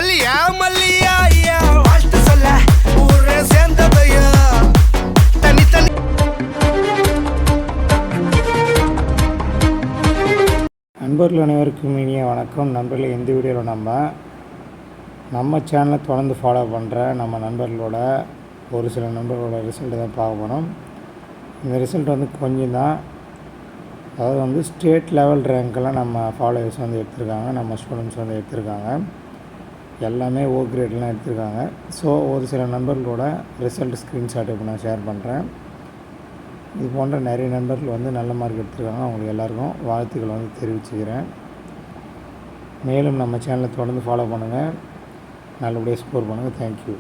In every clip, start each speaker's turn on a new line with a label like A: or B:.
A: மல்லியா மல்லியா ஐயா வாழ்த்து சொல்ல ஊரே சேர்ந்ததையா தனி தனி.
B: நண்பர்கள் அனைவருக்கும் இனிய வணக்கம். நண்பர்கள், இந்த வீடியோவில் நம்ம சேனலை தொடர்ந்து ஃபாலோ பண்ணுற நம்ம நண்பர்களோட ஒரு சில நண்பர்களோட ரிசல்ட்டு தான் பார்க்க போகிறோம். இந்த ரிசல்ட் வந்து கொஞ்சம் தான், அதாவது ஸ்டேட் லெவல் ரேங்க்கெல்லாம் நம்ம ஃபாலோவர்ஸ் எடுத்திருக்காங்க, நம்ம ஸ்டூடெண்ட்ஸ் எடுத்திருக்காங்க. எல்லாமே ஓ கிரேட்லாம் எடுத்திருக்காங்க. ஸோ ஒரு சில நண்பர்களோட ரிசல்ட் ஸ்க்ரீன்ஷாட் இப்போ நான் ஷேர் பண்ணுறேன். இது போன்ற நிறைய நண்பர்கள் நல்ல மார்க் எடுத்திருக்காங்க. அவங்களுக்கு எல்லாருக்கும் வாழ்த்துக்கள் தெரிவிச்சுக்கிறேன். மேலும் நம்ம சேனலை தொடர்ந்து ஃபாலோ பண்ணுங்கள், நல்லபடியாக ஸ்கோர் பண்ணுங்கள். தேங்க்யூ.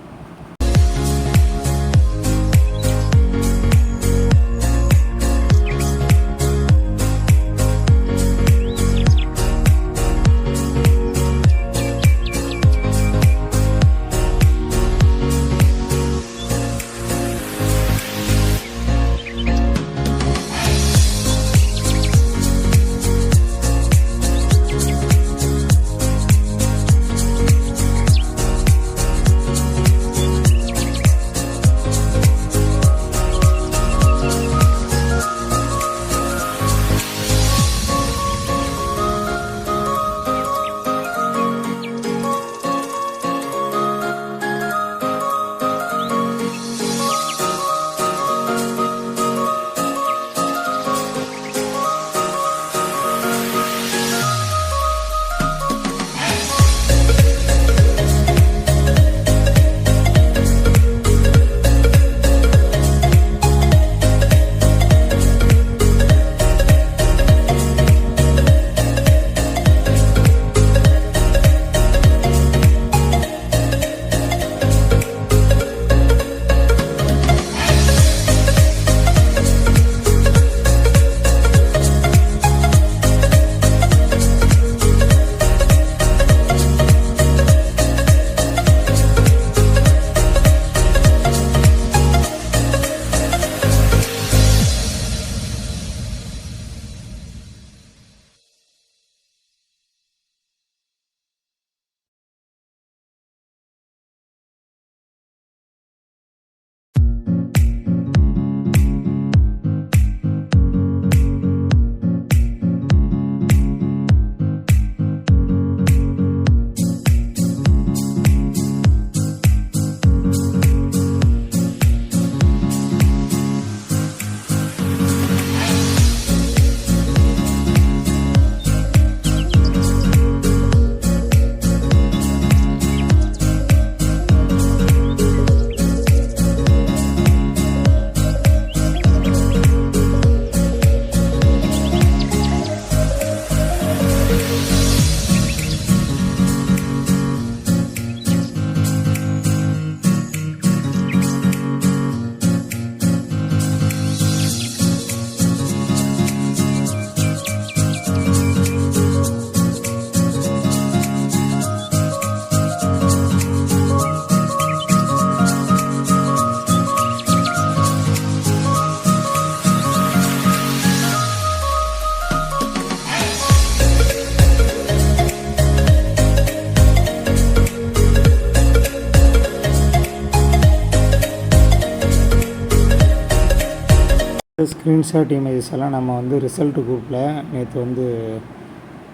B: ஸ்க்ரீன்ஷாட் இமேஜஸ் எல்லாம் நம்ம ரிசல்ட் குரூப்பில் நேற்று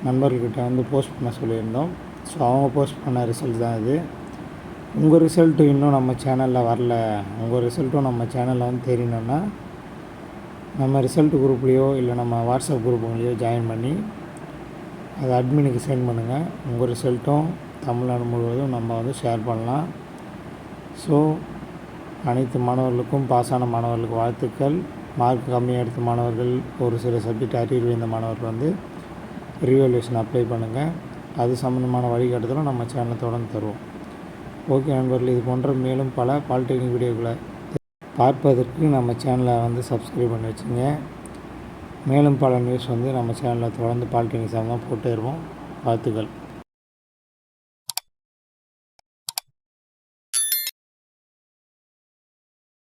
B: நண்பர்கள்கிட்ட போஸ்ட் பண்ண சொல்லியிருந்தோம். ஸோ அவங்க போஸ்ட் பண்ண ரிசல்ட் தான் இது. உங்கள் ரிசல்ட்டு இன்னும் நம்ம சேனலில் வரல, உங்கள் ரிசல்ட்டும் நம்ம சேனலில் தெரியணுன்னா நம்ம ரிசல்ட் குரூப்லேயோ இல்லை நம்ம வாட்ஸ்அப் குரூப்புங்களையோ ஜாயின் பண்ணி அதை அட்மினுக்கு சென்ட் பண்ணுங்கள். உங்கள் ரிசல்ட்டும் தமிழ்நாடு முழுவதும் நம்ம ஷேர் பண்ணலாம். ஸோ அனைத்து மாணவர்களுக்கும், பாஸான மாணவர்களுக்கு வாழ்த்துக்கள். மார்க் கம்மியாக எடுத்த மாணவர்கள், ஒரு சில சப்ஜெக்ட் அரியர் வைந்த மாணவர்கள் ரீவேல்யூஷன் அப்ளை பண்ணுங்கள். அது சம்மந்தமான வழிகாட்டுதலும் நம்ம சேனலை தொடர்ந்து தருவோம். ஓகே நண்பர்கள், இது போன்ற மேலும் பல பாலிடெக்னிக் வீடியோக்களை பார்ப்பதற்கு நம்ம சேனலை சப்ஸ்கிரைப் பண்ணி வச்சுங்க. மேலும் பல நியூஸ் நம்ம சேனலில் தொடர்ந்து பாலிடெக்னிக் சம்மந்தமாக போட்டே இருப்போம். வாழ்த்துக்கள்.